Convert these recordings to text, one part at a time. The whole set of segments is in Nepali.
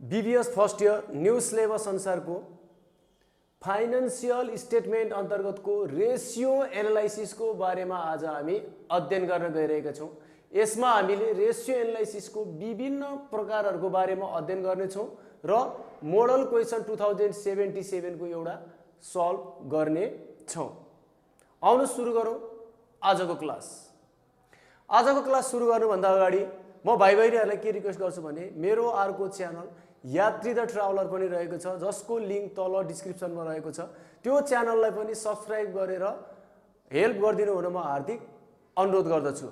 BBS first year new syllabus अनुसारको फाइनेन्शियल स्टेटमेन्ट अन्तर्गतको रेसियो एनालाइसिसको बारेमा आज हामी अध्ययन गर्न गइरहेका छौँ। यसमा हामीले रेसियो एनालाइसिसको विभिन्न प्रकारहरूको बारेमा अध्ययन गर्नेछौँ र मोडल क्वेसन 2077 को एउटा सल्भ गर्ने छौँ। आउनु सुरु गरौँ आजको क्लास। आजको क्लास सुरु गर्नुभन्दा अगाडि म भाइ बहिनीहरूलाई के रिक्वेस्ट गर्छु भने मेरो अर्को च्यानल यात्री द ट्राभलर पनि रहेको छ, जसको लिङ्क तल डिस्क्रिप्सनमा रहेको छ। त्यो च्यानललाई पनि सब्स्क्राइब गरेर हेल्प गरिदिनु हुन म हार्दिक अनुरोध गर्दछु।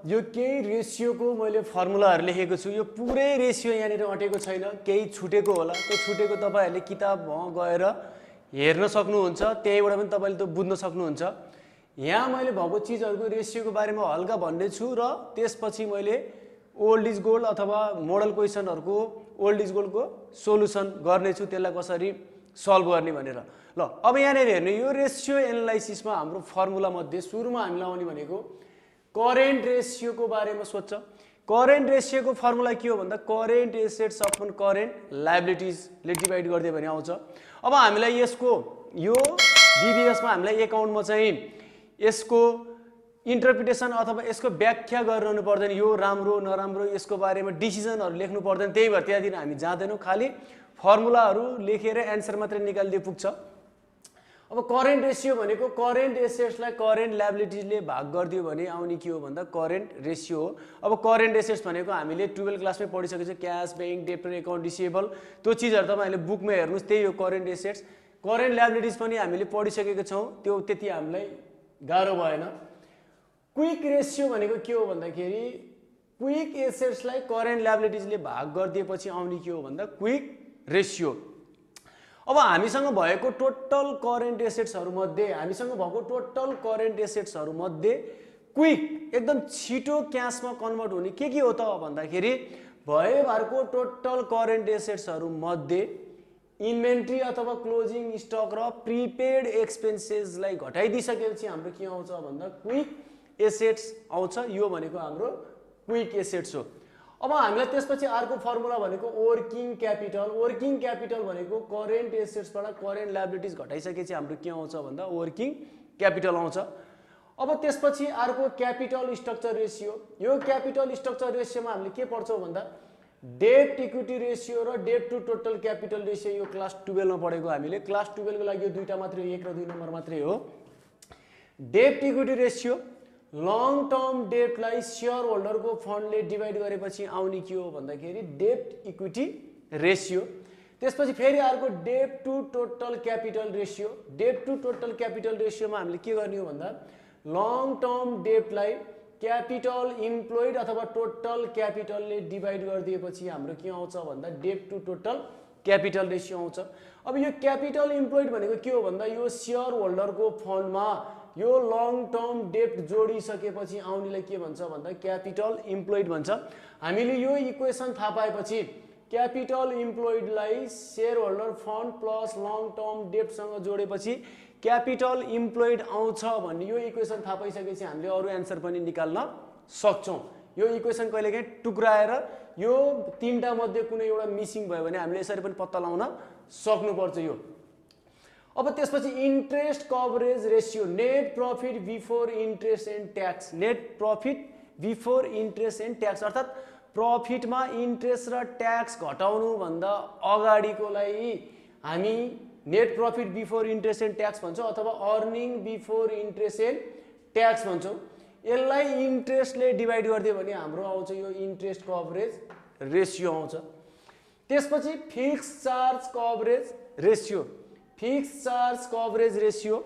यो केही रेसियोको मैले फर्मुलाहरू लेखेको छु। यो पुरै रेसियो यहाँनिर अटेको छैन, केही छुटेको होला। त्यो छुटेको तपाईँहरूले किताबमा गएर हेर्न सक्नुहुन्छ, त्यहीबाट पनि तपाईँले त्यो बुझ्न सक्नुहुन्छ। यहाँ मैले भएको चिजहरूको रेसियोको बारेमा हल्का भन्ने छु र त्यसपछि मैले ओल्ड इज गोल्ड अथवा मोडल क्वेसनहरूको ओल्ड इज गोल्डको सोल्युसन गर्नेछु, त्यसलाई कसरी सल्भ गर्ने भनेर। ल अब यहाँनिर हेर्नु, यो रेसियो एनालाइसिसमा हाम्रो फर्मुला मध्ये सुरुमा हामीले आउने भनेको करेन्ट रेसियोको बारेमा सोध्छ। करेन्ट रेसियोको फर्मुला के हो भन्दा करेन्ट एसेट्स अपन करेन्ट लायबिलिटिजले डिभाइड गरिदियो भने आउँछ। अब हामीलाई यसको यो बीबीएसमा हामीलाई एकाउन्टमा चाहिँ यसको इन्टरप्रिटेसन अथवा यसको व्याख्या गरिरहनु पर्दैन, यो राम्रो नराम्रो यसको बारेमा डिसिजनहरू लेख्नु पर्दैन। त्यही भएर त्यहाँदेखि हामी जाँदैनौँ, खालि फर्मुलाहरू लेखेर एन्सर मात्रै निकालिदिए पुग्छ। अब करेन्ट रेसियो भनेको करेन्ट एसेट्सलाई करेन्ट लायबिलिटिजले भाग गरिदियो भने आउने के हो भन्दा करेन्ट रेसियो हो। अब करेन्ट एसेट्स भनेको हामीले 12 क्लासमै पढिसकेको छ, cash, bank, debtor, account receivable, त्यो चिजहरू तपाईँहरूले बुकमा हेर्नुहोस्, त्यही हो करेन्ट एसेट्स। करेन्ट लायबिलिटिज पनि हामीले पढिसकेको छौँ, त्यो त्यति हामीलाई गाह्रो भएन। क्विक रेसियो भनेको के हो भन्दाखेरि क्विक एसेट्सलाई करेन्ट लायबिलिटिजले भाग गरिदिएपछि आउने के हो भन्दा क्विक रेसियो। अब हामीसँग भएको टोटल करेन्ट एसेट्सहरू मध्ये क्विक एकदम छिटो क्यासमा कन्भर्ट हुने के हो त भन्दाखेरि भएभरको टोटल करेन्ट एसेट्सहरू मध्ये इन्भेन्ट्री अथवा क्लोजिङ स्टक र प्रिपेड एक्सपेन्सेसलाई घटाइदिइसकेपछि हाम्रो के आउँछ भन्दा क्विक एसेट्स आउँछ। यो भनेको हाम्रो क्विक एसेट्स हो। अब हामीलाई त्यसपछि अर्को फर्मुला भनेको वर्किङ क्यापिटल। वर्किङ क्यापिटल भनेको करेन्ट एसेट्सबाट करेन्ट लायबिलिटिज घटाइसकेपछि हाम्रो के आउँछ भन्दा वर्किङ क्यापिटल आउँछ। अब त्यसपछि अर्को क्यापिटल स्ट्रक्चर रेसियो। यो क्यापिटल स्ट्रक्चर रेसियोमा हामीले के पढ्छौँ भन्दा डेट इक्विटी रेसियो र debt to total capital ratio. यो क्लास 12 मा पढेको हामीले। क्लास 12 को लागि यो दुईटा मात्रै, 1 र 2 नम्बर मात्रै हो। Debt equity ratio long term डेटलाई सेयर होल्डरको फन्डले डिभाइड गरेपछि आउने के हो भन्दाखेरि डेट इक्विटी रेसियो। त्यसपछि फेरि अर्को debt to total capital ratio. Debt to total capital रेसियोमा हामीले के गर्ने हो भन्दा लङ टर्म डेटलाई क्यापिटल इम्प्लोइड अथवा टोटल क्यापिटलले डिभाइड गरिदिएपछि हाम्रो के आउँछ भन्दा debt to total capital ratio आउँछ। अब यो क्यापिटल इम्प्लोइड भनेको के हो भन्दा यो सेयर होल्डरको फन्डमा यो लङ टर्म डेट जोडिसकेपछि आउनेलाई के भन्छ भन्दा क्यापिटल इम्प्लोइड भन्छ। हामीले यो इक्वेसन थाहा पाएपछि क्यापिटल इम्प्लोइडलाई share holder fund plus long term डेटसँग जोडेपछि क्यापिटल इम्प्लोइड आउँछ भन्ने यो इक्वेसन थाहा पाइसकेपछि हामीले अरू एन्सर पनि निकाल्न सक्छौँ। यो इक्वेसन कहिलेकाहीँ टुक्राएर यो तीनटा मध्ये कुनै एउटा मिसिङ भयो भने हामीले यसरी पनि पत्ता लगाउन सक्नुपर्छ यो। अब त्यसपछि interest coverage ratio. Net profit before interest and tax. Net profit before interest and tax अर्थात् प्रफिटमा इन्ट्रेस्ट र ट्याक्स घटाउनु भन्दा अगाडिकोलाई हामी net profit before interest and tax भन्छौँ अथवा earning before interest and tax भन्छौँ। यसलाई इन्ट्रेस्टले डिभाइड गरिदियो भने हाम्रो आउँछ यो इन्ट्रेस्ट कभरेज रेसियो आउँछ। त्यसपछि fix charge coverage ratio. Fix charge coverage ratio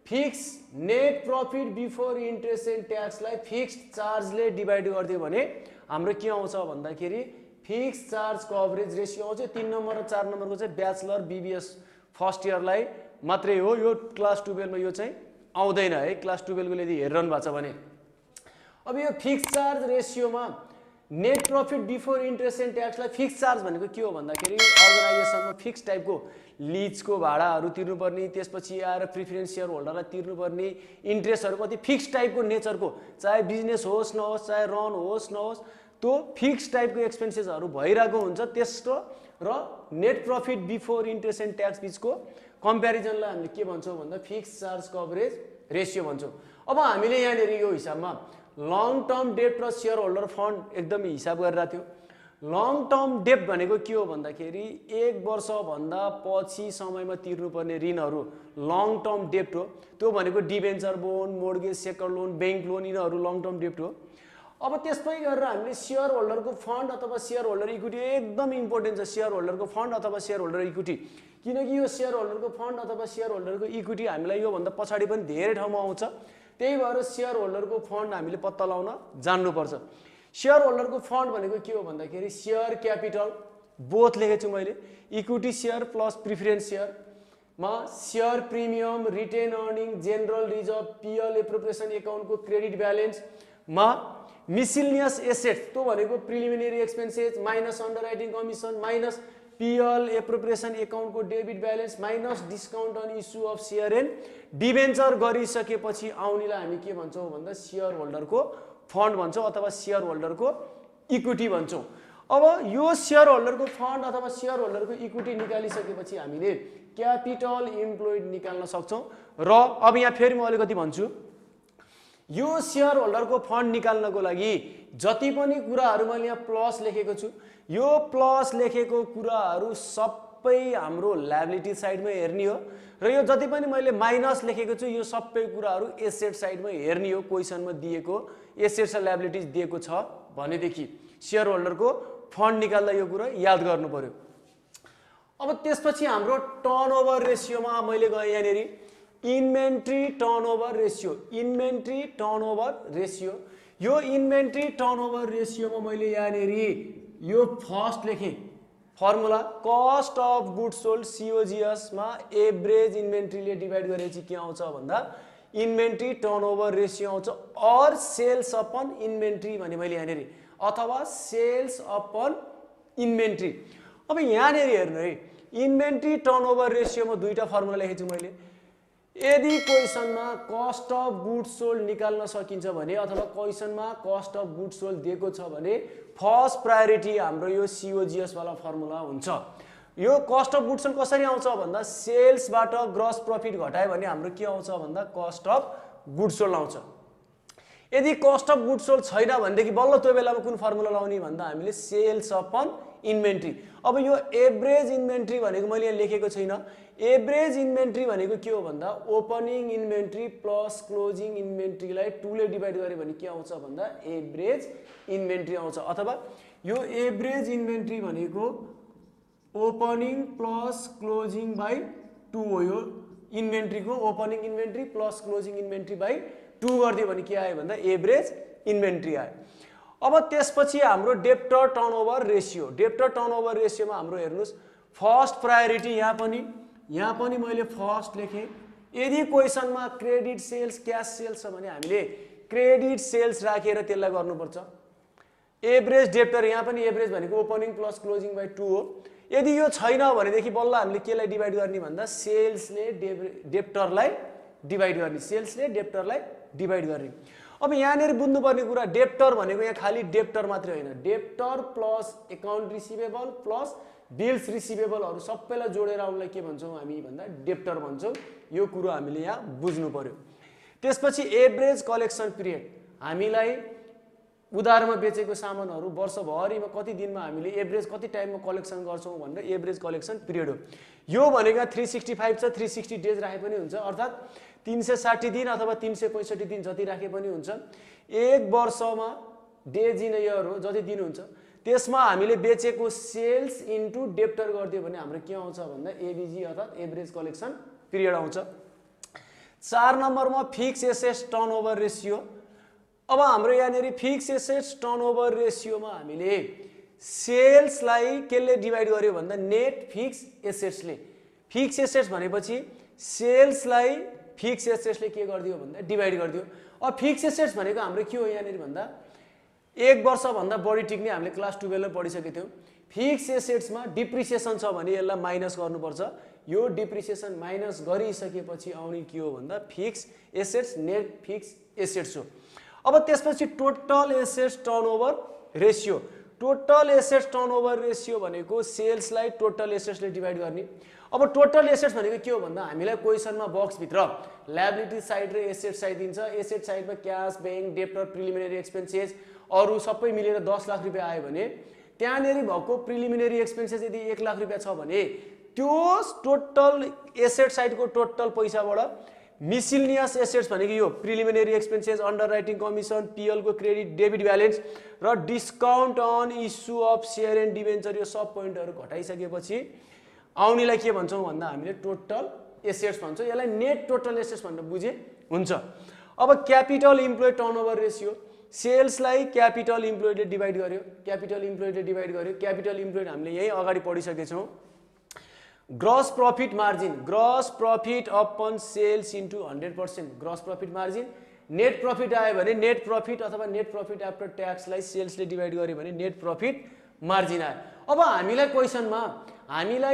fix net profit before interest and ट्याक्सलाई फिक्स्ड चार्जले डिभाइड गरिदियो भने हाम्रो के आउँछ भन्दाखेरि फिक्स चार्ज कभरेज रेसियो आउँछ। 3 नम्बर र 4 नम्बरको चाहिँ ब्याचलर बीबीएस फर्स्ट इयरलाई मात्रै हो। यो क्लास 12 मा यो चाहिँ आउँदैन है, क्लास 12 को यदि हेरिरहनु भएको छ भने। अब यो फिक्स चार्ज रेसियोमा net profit before interest and ट्याक्सलाई फिक्स चार्ज भनेको के हो भन्दाखेरि अर्गनाइजेसनमा फिक्स टाइपको लिजको भाडाहरू तिर्नुपर्ने, त्यसपछि आएर प्रिफरेन्स सेयर होल्डरलाई तिर्नुपर्ने इन्ट्रेस्टहरू कति फिक्स टाइपको नेचरको, चाहे बिजनेस होस् नहोस्, चाहे रन होस् नहोस्, त्यो फिक्स टाइपको एक्सपेन्सेसहरू भइरहेको हुन्छ। त्यस्तो र net profit before interest and tax बिचको कम्पेरिजनलाई हामीले के भन्छौँ भन्दा फिक्स चार्ज कभरेज रेसियो भन्छौँ। अब हामीले यहाँनिर यो हिसाबमा लङ टर्म डेब्ट र सेयर होल्डर फन्ड एकदमै हिसाब गरिरहेको थियो। लङ टर्म डेब्ट भनेको के हो भन्दाखेरि 1 वर्षभन्दा पछि समयमा तिर्नुपर्ने ऋणहरू लङ टर्म डेब्ट हो। त्यो भनेको debenture bond, mortgage sector loan, bank loan, यिनीहरू लङ टर्म डेब्ट हो। अब त्यसमै गरेर हामीले सेयर होल्डरको फन्ड अथवा सेयर होल्डर इक्विटी एकदम इम्पोर्टेन्ट छ। सेयर होल्डरको फन्ड अथवा सेयर होल्डर इक्विटी, किनकि यो सेयर होल्डरको फन्ड अथवा सेयर होल्डरको इक्विटी हामीलाई योभन्दा पछाडि पनि धेरै ठाउँमा आउँछ। त्यही भएर सेयर होल्डरको फन्ड हामीले पत्ता लगाउन जान्नुपर्छ। सेयर होल्डरको फन्ड भनेको के हो भन्दाखेरि सेयर क्यापिटल बोथ लेखेको छु मैले, इक्विटी सेयर प्लस प्रिफरेन्स सेयरमा share premium, retain earning, general reserve, P L appropriation एकाउन्टको क्रेडिट ब्यालेन्समा मिसिलिनियस एसेट्स, त्यो भनेको preliminary expenses minus underwriting commission minus P L appropriation एकाउन्टको debit balance minus discount on issue of share and debenture गरिसकेपछि आउनेलाई हामी के भन्छौँ भन्दा सेयर होल्डरको फन्ड भन्छौँ अथवा सेयर होल्डरको इक्विटी भन्छौँ। अब यो सेयर होल्डरको फन्ड अथवा सेयर होल्डरको इक्विटी निकालिसकेपछि हामीले क्यापिटल इम्प्लोइड निकाल्न सक्छौँ। र अब यहाँ फेरि म अलिकति भन्छु, यो सेयर होल्डरको फन्ड निकाल्नको लागि जति पनि कुराहरू मैले यहाँ प्लस लेखेको छु, यो प्लस लेखेको कुराहरू सबै हाम्रो लायबिलिटी साइडमै हेर्ने हो र यो जति पनि मैले माइनस लेखेको छु यो सबै कुराहरू एसेट साइडमै हेर्ने हो। क्वेसनमा दिएको एसेट्स र लायबिलिटिज दिएको छ भनेदेखि सेयर होल्डरको फन्ड निकाल्दा यो कुरा याद गर्नु पर्यो। अब त्यसपछि हाम्रो टर्नओभर रेसियोमा मैले गएँ यहाँनिर inventory turnover ratio, inventory turnover ratio. यो इन्भेन्ट्री टर्नओभर रेसियोमा मैले यहाँनिर यो फर्स्ट लेखेँ formula cost of goods sold सिओजिएसमा एभरेज इन्भेन्ट्रीले डिभाइड गरेपछि के आउँछ भन्दा इन्भेन्ट्री टर्नओभर रेसियो आउँछ, अर सेल्स अपन इन्भेन्ट्री भने मैले यहाँनिर, अथवा सेल्स अपन इन्भेन्ट्री। अब यहाँनिर हेर्नु है, इन्भेन्ट्री टर्नओभर रेसियोमा दुईटा फर्मुला लेखेको छु मैले। यदि क्वेसनमा कस्ट अफ गुड्स सोल्ड निकाल्न सकिन्छ भने अथवा क्वेसनमा कस्ट अफ गुड्स सोल्ड दिएको छ भने फर्स्ट प्रायोरिटी हाम्रो यो सिओजिएस वाला फर्मुला हुन्छ। यो कस्ट अफ गुड्स सोल्ड कसरी आउँछ भन्दा सेल्सबाट ग्रस प्रफिट घटायो भने हाम्रो के आउँछ भन्दा कस्ट अफ गुड्स सोल्ड आउँछ। यदि कस्ट अफ गुड्स सोल्ड छैन भनेदेखि बल्ल त्यो बेलामा कुन फर्मुला लाउने भन्दा हामीले सेल्स अपन इन्भेन्ट्री। अब यो एभरेज इन्भेन्ट्री भनेको मैले यहाँ लेखेको छैन। एभरेज इन्भेन्ट्री भनेको के हो भन्दा ओपनिङ इन्भेन्ट्री प्लस क्लोजिङ इन्भेन्ट्रीलाई 2 ले डिभाइड गरे भने के आउँछ भन्दा एभरेज इन्भेन्ट्री आउँछ। अथवा यो एभरेज इन्भेन्ट्री भनेको ओपनिङ प्लस क्लोजिङ बाई 2 हो। यो इन्भेन्ट्रीको opening inventory plus closing inventory by 2 गरिदियो भने के आयो भन्दा एभरेज इन्भेन्ट्री आयो। अब त्यसपछि हाम्रो debtor turnover ratio, debtor turnover रेसियोमा हाम्रो हेर्नुहोस् फर्स्ट प्रायोरिटी यहाँ पनि मैले फर्स्ट लेखेँ। यदि क्वेसनमा क्रेडिट सेल्स क्यास सेल्स छ भने हामीले क्रेडिट सेल्स राखेर त्यसलाई गर्नुपर्छ। एभरेज डेब्टर यहाँ पनि एभरेज भनेको ओपनिङ प्लस क्लोजिङ बाई 2 हो। यदि यो छैन भनेदेखि बल्ल हामीले केलाई डिभाइड गर्ने भन्दा सेल्सले डेब्टरलाई डिभाइड गर्ने, सेल्सले डेब्टरलाई डिभाइड गर्ने। अब यहाँनिर बुझ्नुपर्ने कुरा डेब्टर भनेको यहाँ खालि डेब्टर मात्रै होइन, debtor plus account receivable plus bills रिसिभेबलहरू सबैलाई जोडेर उनलाई के भन्छौँ हामी भन्दा डेब्टर भन्छौँ। यो कुरो हामीले यहाँ बुझ्नु पर्यो। त्यसपछि एभरेज कलेक्सन पिरियड, हामीलाई उधारमा बेचेको सामानहरू वर्षभरिमा कति दिनमा हामीले एभरेज कति टाइममा कलेक्सन गर्छौँ भनेर एभरेज कलेक्सन पिरियड हो। यो भनेको 365 छ, 360 डेज राखे पनि हुन्छ, अर्थात् 360 दिन अथवा 365 दिन जति राखे पनि हुन्छ। एक वर्षमा डेज इन इयर हो, जति दिन हुन्छ त्यसमा हामीले बेचेको सेल्स इन्टु डेब्टर गरिदियो भने हाम्रो के आउँछ भन्दा एबिजी अर्थात् एभरेज कलेक्सन पिरियड आउँछ। 4 नम्बरमा फिक्स एसेट्स टर्नओभर रेसियो। अब हाम्रो यहाँनिर फिक्स एसेट्स टर्नओभर रेसियोमा हामीले सेल्सलाई केले डिभाइड गर्यो भन्दा नेट फिक्स एसेट्सले। फिक्स एसेट्स भनेपछि सेल्सलाई फिक्स एसेट्सले के गरिदियो भन्दा डिभाइड गरिदियो। अब फिक्स एसेट्स भनेको हाम्रो के हो यहाँनिर भन्दा 1 वर्षभन्दा बढी टिक्ने हामीले क्लास 12 मा पढिसकेका थियौँ। फिक्स एसेट्समा डिप्रिसिएसन छ भने यसलाई माइनस गर्नुपर्छ। यो डिप्रिसिएसन माइनस गरिसकेपछि आउने के हो भन्दा fix assets net fix assets हो। अब त्यसपछि total assets turnover ratio. Total assets turnover ratio भनेको सेल्सलाई टोटल एसेट्सले डिभाइड गर्ने। अब टोटल एसेट्स भनेको के हो भन्दा हामीलाई क्वेसनमा बक्सभित्र लायबिलिटी साइड र एसेट साइड दिन्छ। एसेट साइडमा cash, bank, debtor, preliminary expenses अरू सबै मिलेर 10 लाख रुपियाँ आयो भने त्यहाँनेरि भएको प्रिलिमिनरी एक्सपेन्सेस यदि 1 लाख रुपियाँ छ भने त्यो टोटल एसेट साइडको टोटल पैसाबाट मिसिलिनियस एसेट्स भनेको यो प्रिलिमिनरी एक्सपेन्सेस, अन्डरराइटिङ कमिसन, पिएलको क्रेडिट डेबिट ब्यालेन्स र discount on issue of share and debenture यो सब पोइन्टहरू घटाइसकेपछि आउनेलाई के भन्छौँ भन्दा हामीले टोटल एसेट्स भन्छौँ। यसलाई नेट टोटल एसेट्स भनेर बुझे हुन्छ। अब क्यापिटल इम्प्लोइड टर्नओभर रेसियो। सेल्सलाई क्यापिटल इम्प्लोइडले डिभाइड गर्यो। क्यापिटल इम्प्लोइडले डिभाइड गर्यो। क्यापिटल इम्प्लोइड हामीले यही अगाडि पढिसकेका छौँ। Gross profit margin, gross profit upon sales into 100%, gross profit margin. Net profit आयो भने नेट प्रॉफिट अथवा नेट प्रॉफिट आफ्टर ट्याक्सलाई सेल्सले डिभाइड गर्यो भने नेट प्रॉफिट मार्जिन आयो। अब हामीलाई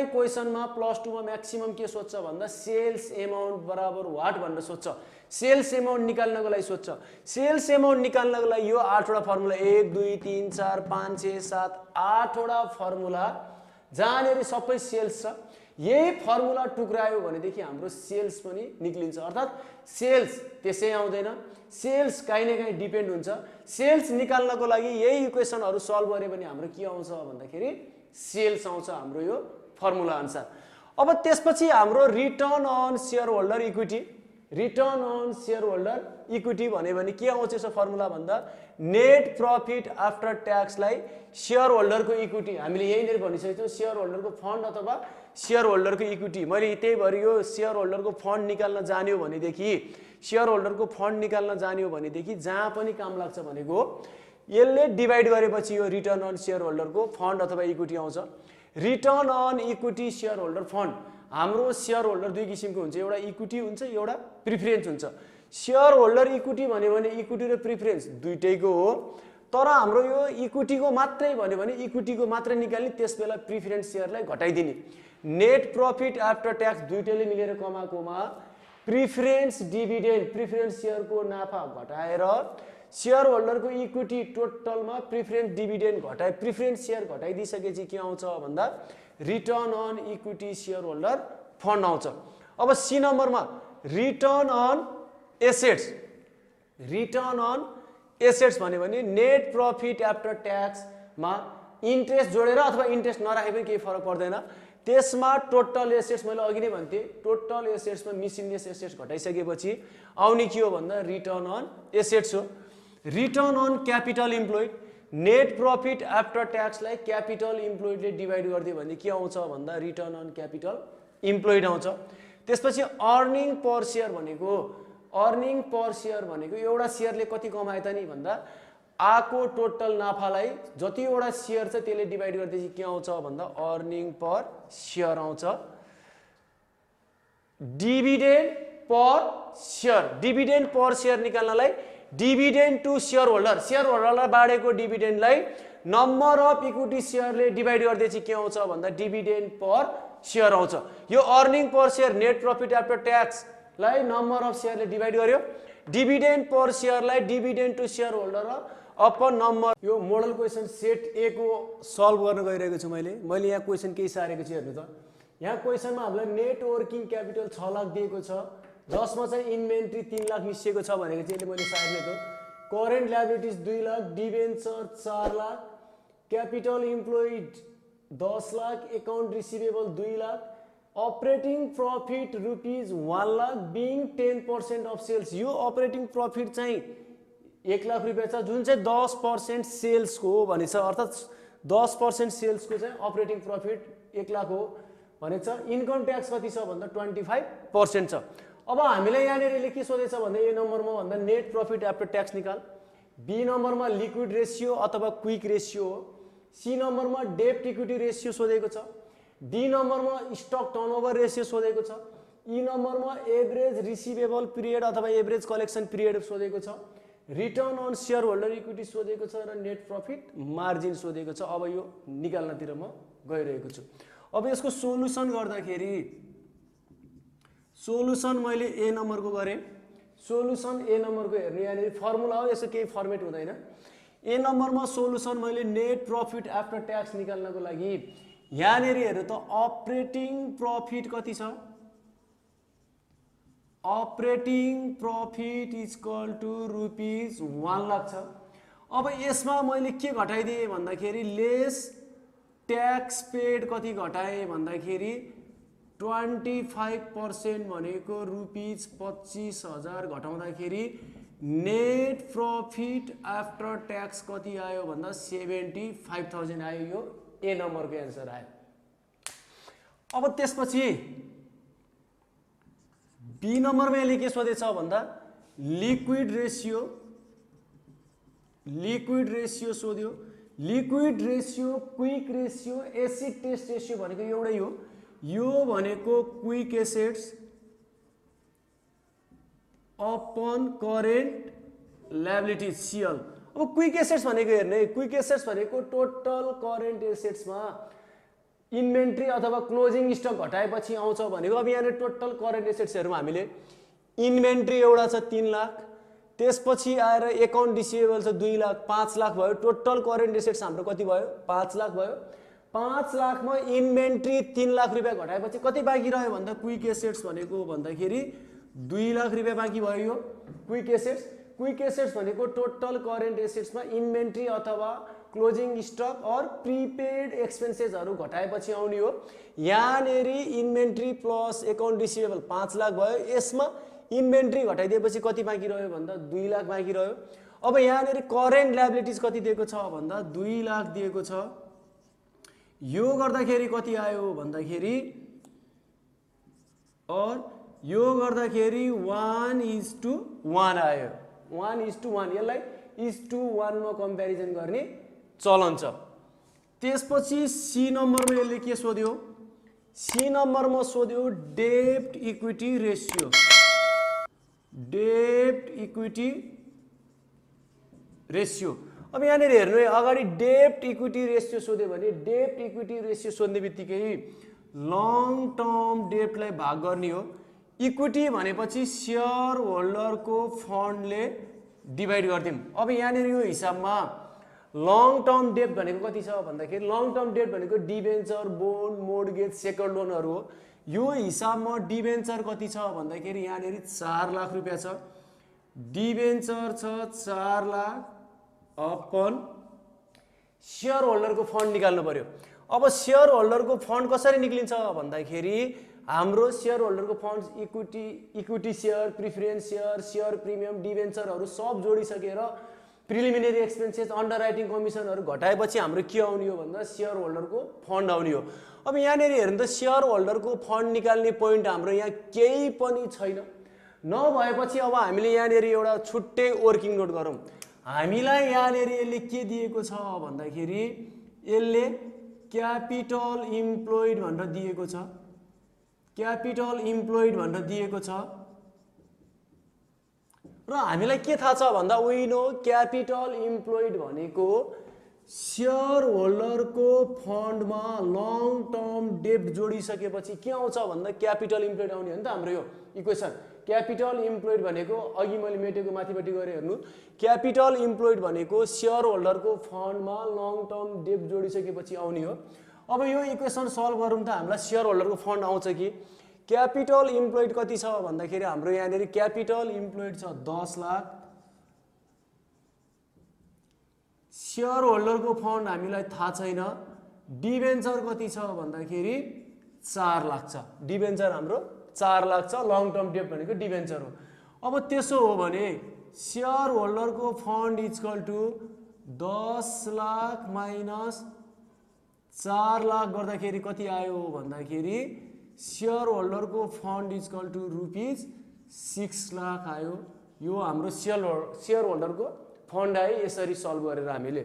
क्वेसनमा प्लस 2 मा म्याक्सिमम के सोध्छ भन्दा सेल्स एमाउन्ट बराबर वाट भनेर सोध्छ। सेल्स एमाउन्ट निकाल्नको लागि सोध्छ। सेल्स एमाउन्ट निकाल्नको लागि यो 8 वटा फर्मुला 1 2 3 4 5 6 7 8 वटा फर्मुला जहाँनेरि सबै सेल्स छ यही फर्मुला टुक्रायो भनेदेखि हाम्रो सेल्स पनि निक्लिन्छ। अर्थात् सेल्स त्यसै आउँदैन, सेल्स काहीँ न काहीँ डिपेन्ड हुन्छ। सेल्स निकाल्नको लागि यही इक्वेसनहरू सल्भ गऱ्यो भने हाम्रो के आउँछ भन्दाखेरि सेल्स आउँछ हाम्रो यो फर्मुला अनुसार। अब त्यसपछि हाम्रो return on share holder equity. Return on share holder equity भन्यो भने के आउँछ यसो फर्मुला भन्दा नेट प्रॉफिट आफ्टर ट्याक्सलाई सेयर होल्डरको इक्विटी हामीले यहीँनिर भनिसकेको छौँ। सेयर होल्डरको फन्ड अथवा सेयर होल्डरको इक्विटी। मैले त्यही भएर यो सेयर होल्डरको फन्ड निकाल्न जान्यो भनेदेखि सेयर होल्डरको फन्ड निकाल्न जान्यो भनेदेखि जहाँ पनि काम लाग्छ भनेको यसले डिभाइड गरेपछि यो रिटर्न अन सेयर होल्डरको फन्ड अथवा इक्विटी आउँछ। Return on equity share holder fund. हाम्रो सेयर होल्डर दुई किसिमको हुन्छ, एउटा इक्विटी हुन्छ एउटा प्रिफरेन्स हुन्छ। सेयर होल्डर इक्विटी भन्यो भने इक्विटी र प्रिफरेन्स दुइटैको हो, तर हाम्रो यो इक्विटीको मात्रै भन्यो भने इक्विटीको मात्रै निकाल्ने, त्यसबेला प्रिफरेन्स सेयरलाई घटाइदिने। नेट प्रॉफिट आफ्टर ट्याक्स दुइटैले मिलेर कमाएकोमा प्रिफरेन्स डिभिडेन्ड, प्रिफरेन्स सेयरको नाफा घटाएर सेयर होल्डरको इक्विटी टोटलमा प्रिफरेन्स डिभिडेन्ड घटाए, प्रिफरेन्स सेयर घटाइदिइसकेपछि के आउँछ भन्दा return on equity share holder fund आउँछ। अब सी नम्बरमा return on assets. Return on assets भन्यो भने नेट प्रॉफिट आफ्टर ट्याक्समा इन्ट्रेस्ट जोडेर अथवा इन्ट्रेस्ट नराखे पनि केही फरक पर्दैन। त्यसमा टोटल एसेट्स मैले अघि नै भन्थे, टोटल एसेट्समा मिसिलिनियस एसेट्स घटाइसकेपछि आउने के हो भन्दा रिटर्न अन एसेट्स हो। Return on capital employed. Net profit after ट्याक्सलाई क्यापिटल इम्प्लोइडले डिभाइड गरिदियो भने के आउँछ भन्दा रिटर्न अन क्यापिटल इम्प्लोइड आउँछ। त्यसपछि अर्निङ पर सेयर भनेको, अर्निङ पर सेयर भनेको एउटा सेयरले कति कमाए त नि भन्दा आको टोटल नाफालाई जतिवटा सेयर छ त्यसले डिभाइड गर्दैछ के आउँछ भन्दा अर्निङ पर सेयर आउँछ। Dividend per share, dividend per share निकाल्नलाई dividend to share holder, share होल्डरलाई बाँडेको डिभिडेन्डलाई नम्बर अफ इक्विटी सेयरले डिभाइड गर्दैछ के आउँछ भन्दा डिभिडेन्ड पर सेयर आउँछ। यो earning per share net profit after ट्याक्सलाई नम्बर अफ सेयरले डिभाइड गर्यो। डिभिडेन्ड पर सेयरलाई dividend to share holder upon number. यो मोडल क्वेसन सेट ए को सल्भ गर्न गइरहेको छु मैले यहाँ क्वेसन केही सारेको छु हेर्नु त। यहाँ क्वेसनमा हामीलाई नेट वर्किङ क्यापिटल 6 लाख दिएको छ जसमा चाहिँ इन्भेन्ट्री 3 लाख मिसिएको छ भनेको चाहिँ मैले सार्नेको। Current liabilities 2 lakh, debenture 4 lakh, capital employed 10 lakh, account receivable 2 lakh, operating profit rupees 1 lakh being 10% of sales. यो अपरेटिङ प्रॉफिट चाहिँ 1 लाख रुपियाँ छ जुन चाहिँ 10% सेल्सको हो भनेछ। अर्थात् 10% सेल्सको चाहिँ अपरेटिङ प्रॉफिट 1 लाख हो भनेको छ। इन्कम ट्याक्स कति छ भन्दा 25% छ। अब हामीलाई यहाँनिर के सोधेछ भन्दा ए नम्बरमा भन्दा नेट प्रॉफिट आफ्टर ट्याक्स निकाल। बी नम्बरमा लिक्विड रेसियो अथवा क्विक रेसियो हो। सी नम्बरमा डेब्ट इक्विटी रेसियो सोधेको छ। डी नम्बरमा स्टक टर्नओभर रेसियो सोधेको छ। ई नम्बरमा एभरेज रिसिभेबल पिरियड अथवा एभरेज कलेक्सन पिरियड सोधेको छ। Return on share holder equity सोधेको छ र नेट प्रफिट मार्जिन सोधेको छ। अब यो निकाल्नतिर म गइरहेको छु। अब यसको सोलुसन गर्दाखेरि सोलुसन मैले ए नम्बरको गरेँ। सोलुसन ए नम्बरको हेर्नु यहाँनिर फर्मुला हो, यसो केही फर्मेट हुँदैन। ए नम्बरमा सोलुसन मैले नेट प्रफिट आफ्टर ट्याक्स निकाल्नको लागि यहाँनिर हेर्नु त अपरेटिङ प्रफिट कति छ, operating profit equal to rupees 1 lakh छ। अब यसमा मैले के घटाइदिएँ भन्दाखेरि लेस ट्याक्स पेड कति घटाएँ भन्दाखेरि 25% भनेको रुपिज 25,000 घटाउँदाखेरि नेट प्रफिट आफ्टर ट्याक्स कति आयो भन्दा 75,000 आयो। यो ए नम्बरको एन्सर आयो। अब त्यसपछि बी नम्बरमा यसले के सोधेछ भन्दा लिक्विड रेसियो सोध्यो। Liquid ratio, quick ratio, acid test ratio भनेको एउटै हो। यो भनेको quick assets upon current liability CL. अब क्विक एसेट्स भनेको हेर्ने, क्विक एसेट्स भनेको टोटल करेन्ट एसेट्समा इन्भेन्ट्री अथवा क्लोजिङ स्टक घटाएपछि आउँछ भनेको। अब यहाँ टोटल करेन्ट एसेट्सहरुमा हामीले इन्भेन्ट्री एउटा छ 3 लाख, त्यसपछि आएर एकाउन्ट रिसिभेबल छ 2 लाख, 5 लाख भयो। टोटल करेन्ट एसेट्स हाम्रो कति भयो? 5 लाख भयो। 5 लाखमा इन्भेन्ट्री 3 लाख रुपैयाँ घटाएपछि कति बाँकी रह्यो भन्दा क्विक एसेट्स भनेको भन्दाखेरि 2 लाख रुपैयाँ बाँकी भयो। यो क्विक एसेट्स, क्विक एसेट्स भनेको टोटल करेन्ट एसेट्समा इन्भेन्ट्री अथवा क्लोजिङ स्टक और प्रिपेड एक्सपेन्सेसहरु घटाएपछि आउने हो। यहाँनेरि inventory plus account receivable 5 lakh भयो। यसमा इन्भेन्ट्री घटाइदिएपछि कति बाँकी रह्यो भन्दा 2 लाख बाँकी रह्यो। अब यहाँनेरि करेन्ट लायबिलिटीज कति दिएको छ भन्दा 2 लाख दिएको छ। यो गर्दाखेरि कति आयो भन्दाखेरि और यो गर्दाखेरि 1:1 आयो। 1:1, यसलाई 1:1 मा कम्प्यारिजन गर्ने चलन छ। त्यसपछि सी नम्बरमा यसले के सोध्यो? सी नम्बरमा सोध्यो डेब्ट इक्विटी रेशियो। डेब्ट इक्विटी रेशियो। अब यहाँनिर हेर्नु, अगाडि डेब्ट इक्विटी रेशियो सोध्यो भने डेब्ट इक्विटी रेशियो सोध्ने बित्तिकै लङ टर्म डेब्टलाई भाग गर्ने हो। इक्विटी भनेपछि शेयर होल्डरको फन्डले डिभाइड गर्दियौँ। अब यहाँनिर यो हिसाबमा लङ टर्म डेब्ट भनेको कति छ भन्दाखेरि लङ टर्म डेब्ट भनेको डिबेन्चर, बोन्ड, मोर्टगेज, सेक्युर्ड लोनहरु हो। यो हिसाबमा डिबेन्चर कति छ भन्दाखेरि यहाँनिर 4 लाख रुपैयाँ छ। डिबेन्चर छ 4 लाख अपन शेयर होल्डरको फन्ड निकाल्नु पर्यो। अब शेयर होल्डरको फन्ड कसरी निक्लिन्छ भन्दाखेरि हाम्रो शेयर होल्डरको fund equity share, preference share, share premium, डिबेन्चरहरु सब जोडिसकेर प्रिलिमिनरी एक्सपेन्सेस, अन्डरराइटिङ कमिसनहरु घटाएपछि हाम्रो के आउने हो भन्दा शेयर होल्डरको फन्ड आउने हो। अब यहाँनेरि हेर्नु त शेयर होल्डरको फन्ड निकाल्ने पोइन्ट हाम्रो यहाँ केही पनि छैन। नभएपछि अब हामीले यहाँनेरि एउटा छुट्टै वर्किङ नोट गरौँ। हामीलाई यहाँनेरि यसले के दिएको छ भन्दाखेरि यसले क्यापिटल इम्प्लोइड भनेर दिएको छ। क्यापिटल इम्प्लोइड भनेर दिएको छ र हामीलाई के थाहा छ भन्दा वी नो क्यापिटल इम्प्लोइड भनेको शेयर होल्डरको फन्डमा लङ टर्म डेब्ट जोडिसकेपछि के आउँछ भन्दा क्यापिटल इम्प्लोइड आउने हो नि त हाम्रो यो इक्वेसन। क्यापिटल इम्प्लोइड भनेको अघि मैले मेटेको माथिपट्टि गरे हेर्नु, क्यापिटल इम्प्लोइड भनेको शेयर होल्डरको फन्डमा लङ टर्म डेब्ट जोडिसकेपछि आउने हो। अब यो इक्वेसन सल्भ गरौँ त हामीलाई शेयर होल्डरको फन्ड आउँछ कि? क्यापिटल इम्प्लोइड कति छ भन्दाखेरि हाम्रो यहाँनेरि क्यापिटल इम्प्लोइड छ 10 लाख। शेयर होल्डरको फन्ड हामीलाई थाहा छैन। डिबेन्चर कति छ भन्दाखेरि 4 लाख छ। डिबेन्चर हाम्रो 4 लाख छ। लङ टर्म डेब्ट भनेको डिबेन्चर हो। अब त्यसो हो भने शेयर होल्डरको fund equal to 10 lakh minus 4 lakh गर्दाखेरि कति आयो भन्दाखेरि शेयर होल्डरको fund equal to rupees 6 lakh आयो। यो हाम्रो शेयर होल्डरको फन्ड आयो। यसरी सल्भ गरेर हामीले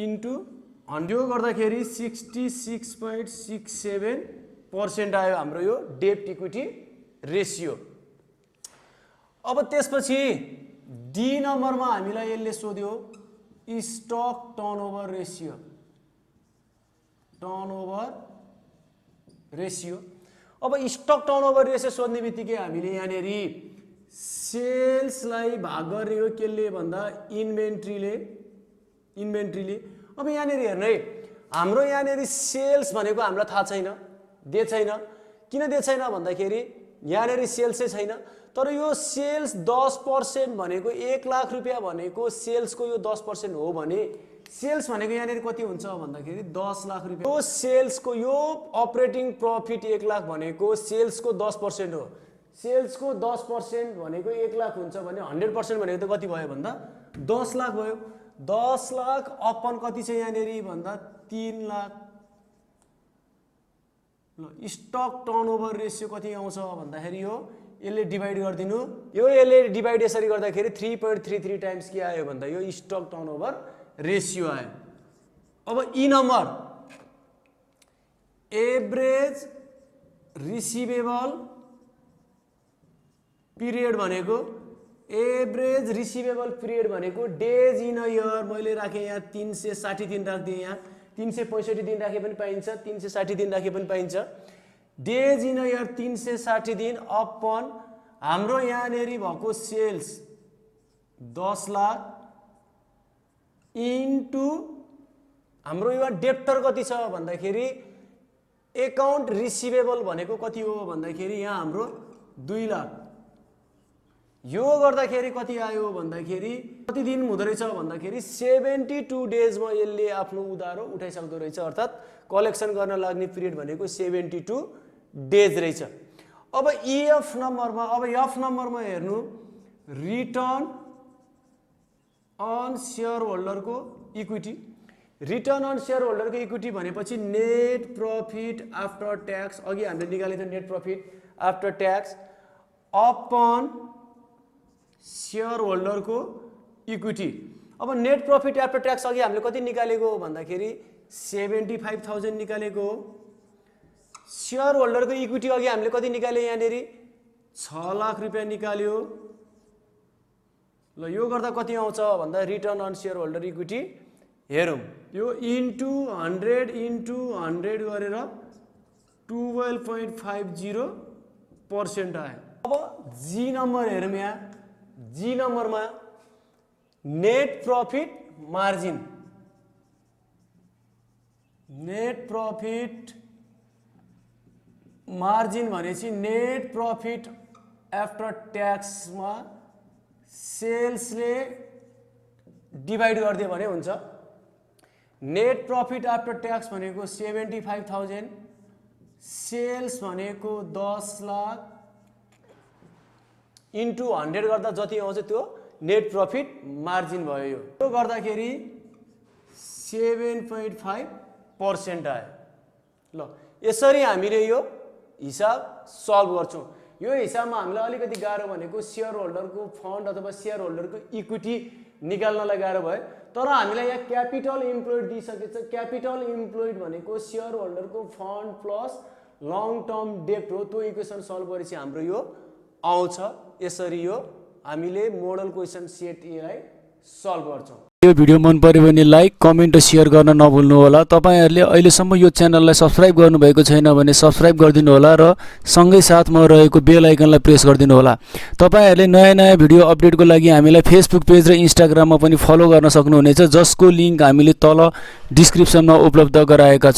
इन्टु 100 गर्दाखेरि 66.67% आयो हाम्रो यो डेब्ट इक्विटी रेशियो। अब त्यसपछि डी नम्बरमा हामीलाई यसले सोध्यो स्टक टर्नओभर रेसियो। अब स्टक टर्नओभर रेसियो सोध्ने बित्तिकै हामीले यहाँनेरि सेल्सलाई भाग गर्ने हो केले भन्दा इन्भेन्ट्रीले। अब यहाँनेरि हेर्नु है, हाम्रो यहाँनेरि सेल्स भनेको हामीलाई थाहा छैन, दे छैन। किन दे छैन भन्दाखेरि यहाँनेरि सेल्सै छैन। तर यो सेल्स 10% भनेको 1 लाख रुपियाँ भनेको सेल्सको यो 10% हो भने सेल्स भनेको यहाँनेरि कति हुन्छ भन्दाखेरि 10 लाख रुपियाँ। यो सेल्सको यो अपरेटिङ प्रफिट 1 लाख भनेको सेल्सको 10% हो। सेल्सको 10% भनेको 1 लाख हुन्छ भने 100% भनेको त कति भयो भन्दा 10 लाख भयो। 10 लाख अपन कति छ यहाँनेरि भन्दा 3 लाख। ल स्टक टर्नओभर रेसियो कति आउँछ भन्दाखेरि यो यसले डिभाइड गरिदिनु। यसले डिभाइड यसरी गर्दाखेरि 3.33 टाइम्स के आयो भन्दा यो स्टक टर्नओभर रेसियो आयो। अब ई नम्बर एभरेज रिसिभेबल पिरियड भनेको डेज इन अ इयर मैले राखेँ यहाँ 360 दिन राखिदिएँ, यहाँ 365 दिन राखे पनि पाइन्छ, 360 दिन राखे पनि पाइन्छ। डेज इन अ इयर 360 दिन अपन हाम्रो यहाँनेरि भएको सेल्स 10 लाख इन्टु हाम्रो यो डेप्टर कति छ भन्दाखेरि एकाउन्ट रिसिभेबल भनेको कति हो भन्दाखेरि यहाँ हाम्रो 2 लाख। यो गर्दाखेरि कति आयो भन्दाखेरि कति दिन हुँदो रहेछ भन्दाखेरि 72 डेजमा यसले आफ्नो उधारो उठाइसक्दो रहेछ। अर्थात् कलेक्सन गर्न लाग्ने पिरियड भनेको 72 डेज रहेछ। अब एफ नम्बरमा हेर्नु रिटर्न अन सेयर होल्डरको इक्विटी। रिटर्न अन सेयर होल्डरको इक्विटी भनेपछि नेट प्रफिट आफ्टर ट्याक्स, अघि हामीले निकालेको net profit after tax upon share होल्डरको इक्विटी। अब नेट प्रफिट आफ्टर ट्याक्स अघि हामीले कति निकालेको भन्दाखेरि 75,000 निकालेको हो। सेयर होल्डरको इक्विटी अघि हामीले कति निकाले यहाँनेरि 6 लाख रुपियाँ निकाल्यो। ल यो गर्दा कति आउँछ भन्दा return on share holder equity हेरौँ, यो इन्टु 100 गरेर 12.50% आयो। अब जी नम्बर हेरौँ, यहाँ जी नम्बरमा नेट प्रफिट मार्जिन, भनेपछि नेट प्रफिट आफ्टर ट्याक्समा सेल्सले डिभाइड गरिदियो भने हुन्छ। नेट प्रफिट आफ्टर ट्याक्स भनेको 75,000, सेल्स भनेको 10 लाख इन्टु 100 गर्दा जति आउँछ त्यो नेट प्रफिट मार्जिन भयो। यो गर्दाखेरि 7.5% आयो। ल यसरी हामीले यो हिसाब सल्भ गर्छौँ। यो हिसाबमा हामीलाई अलिकति गाह्रो भनेको सेयर होल्डरको फन्ड अथवा सेयर होल्डरको इक्विटी निकाल्नलाई गाह्रो भयो। तर हामीलाई यहाँ क्यापिटल इम्प्लोइड दिइसकेको छ। क्यापिटल इम्प्लोइड भनेको सेयर होल्डरको फन्ड प्लस लङ टर्म डेप्ट हो। त्यो इक्वेसन सल्भ गरेपछि हाम्रो यो आउँछ। यसरी यो हामीले मोडल क्वेसन सेट एलाई सल्भ गर्छौँ। यो भिडियो मन पर्यो भने लाइक, कमेन्ट र सेयर गर्न नभुल्नु होला। तपाईहरुले अहिलेसम्म यो च्यानललाई सब्स्क्राइब गर्नुभएको छैन भने सब्स्क्राइब गरिदिनु होला र सँगै साथमा रहेको बेल आइकनलाई प्रेस गरिदिनु होला। तपाईहरुले नयाँ भिडियो अपडेटको लागि हामीलाई फेसबुक पेज र इन्स्टाग्राममा पनि फलो गर्न सक्नुहुनेछ, जसको लिंक हामीले तल डिस्क्रिप्सनमा उपलब्ध गराएका छौं।